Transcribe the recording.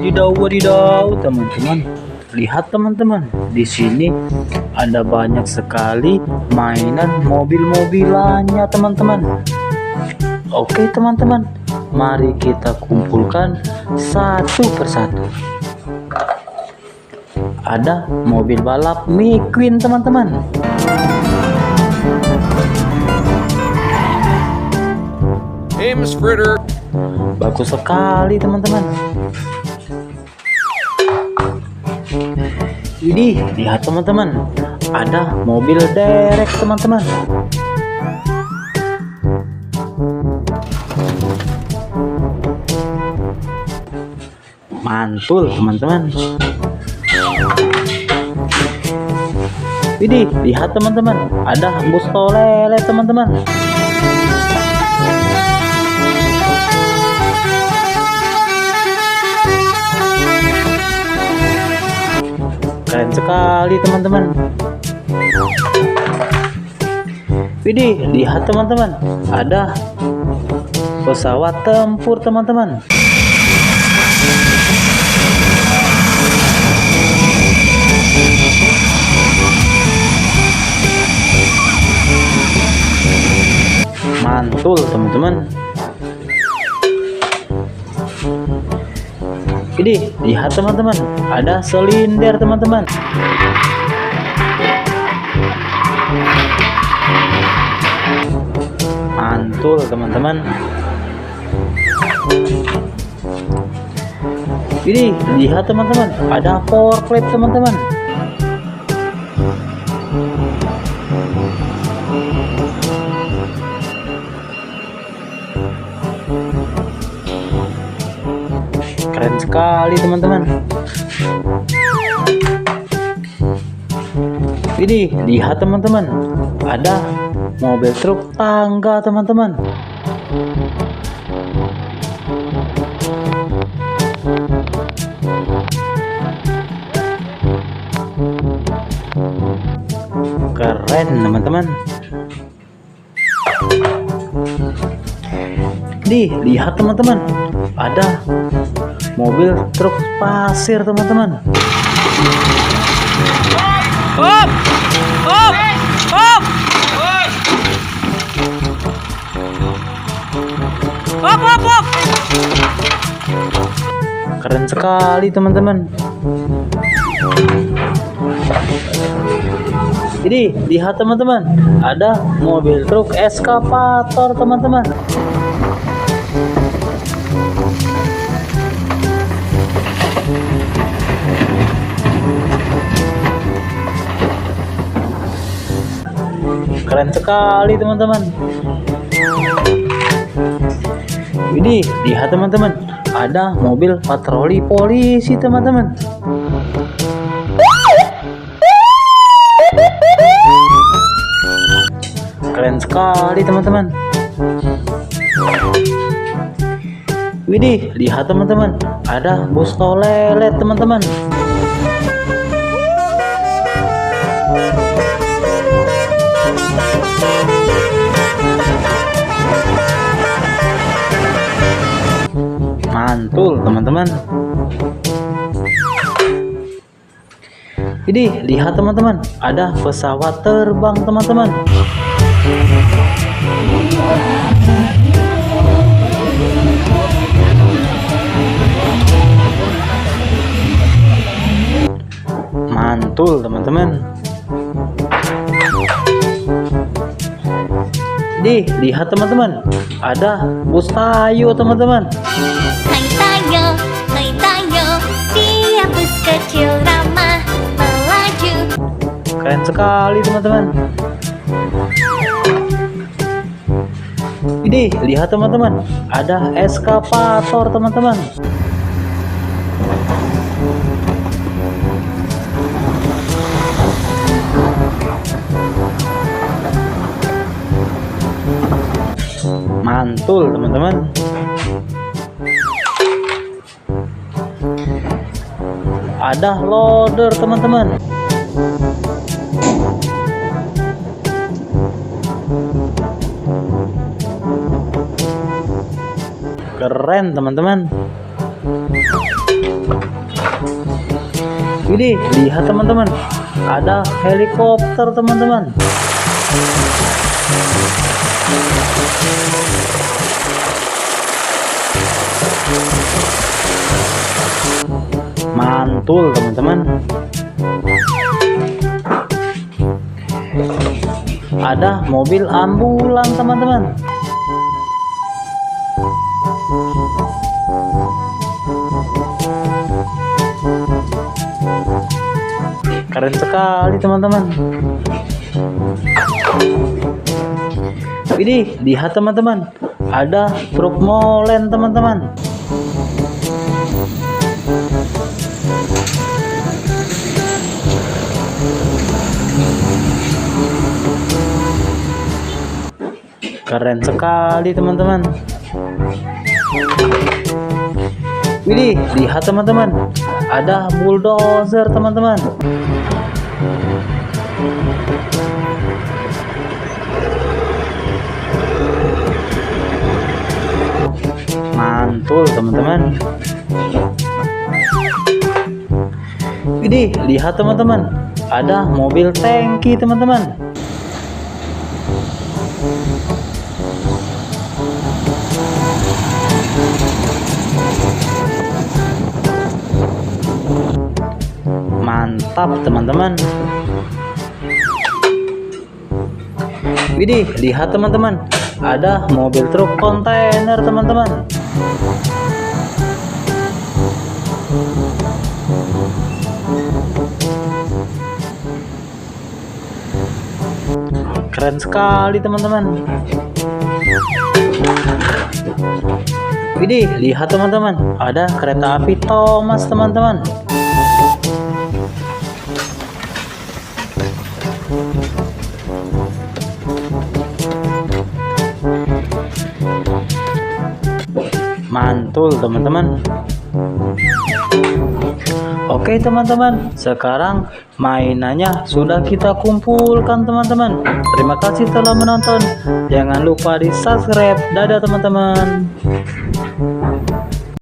Wadidaw, wadidaw, teman-teman. Lihat teman-teman, di sini ada banyak sekali mainan mobil-mobilannya teman-teman. Oke teman-teman, mari kita kumpulkan satu persatu. Ada mobil balap McQueen teman-teman. Hey, Miss Fritter. Bagus sekali teman-teman. Widih, lihat teman-teman, ada mobil derek teman-teman. Mantul teman-teman. Widih, lihat teman-teman, ada bus tolele teman-teman. Keren sekali teman-teman. Widih, lihat teman-teman, ada pesawat tempur teman-teman. Mantul teman-teman. Widih, lihat teman-teman, ada silinder teman-teman. Mantul teman-teman. Widih, lihat teman-teman, ada forklift teman-teman. Keren sekali teman-teman. Widih, lihat teman-teman, ada mobil truk tangga teman-teman. Keren teman-teman. Lihat teman-teman, ada mobil truk pasir teman-teman. Hop! Hop! Hop! Hop, hop, hop! Keren sekali teman-teman. Jadi lihat teman-teman, ada mobil truk eskavator teman-teman. Keren sekali teman-teman. Widih, lihat teman-teman, ada mobil patroli polisi teman-teman. Keren sekali teman-teman. Widih, lihat teman-teman, ada bus toilet teman-teman. Mantul teman-teman. Widih, lihat teman-teman, ada pesawat terbang teman-teman. Mantul teman-teman. Lihat teman-teman, ada bus tayo teman-teman. Hai tayo, dia bus kecil ramah melaju. Keren sekali teman-teman. Lihat teman-teman, ada eskavator teman-teman. Mantul teman-teman. Ada loader teman-teman. Keren teman-teman. Widih, lihat teman-teman, ada helikopter teman-teman. Mantul teman-teman. Ada mobil ambulan teman-teman. Keren sekali teman-teman. Widih, lihat teman-teman, ada truk molen teman-teman. Keren sekali teman-teman. Widih, lihat teman-teman, ada bulldozer teman-teman. Mantul teman-teman. Widih, lihat teman-teman, ada mobil tangki teman-teman. Mantap teman-teman. Widih, lihat teman-teman, ada mobil truk kontainer teman-teman. Keren sekali teman-teman. Widih, lihat teman-teman, ada kereta api Thomas teman-teman. Mantul teman-teman. Oke teman-teman, sekarang mainannya sudah kita kumpulkan teman-teman. Terima kasih telah menonton. Jangan lupa di subscribe. Dadah teman-teman.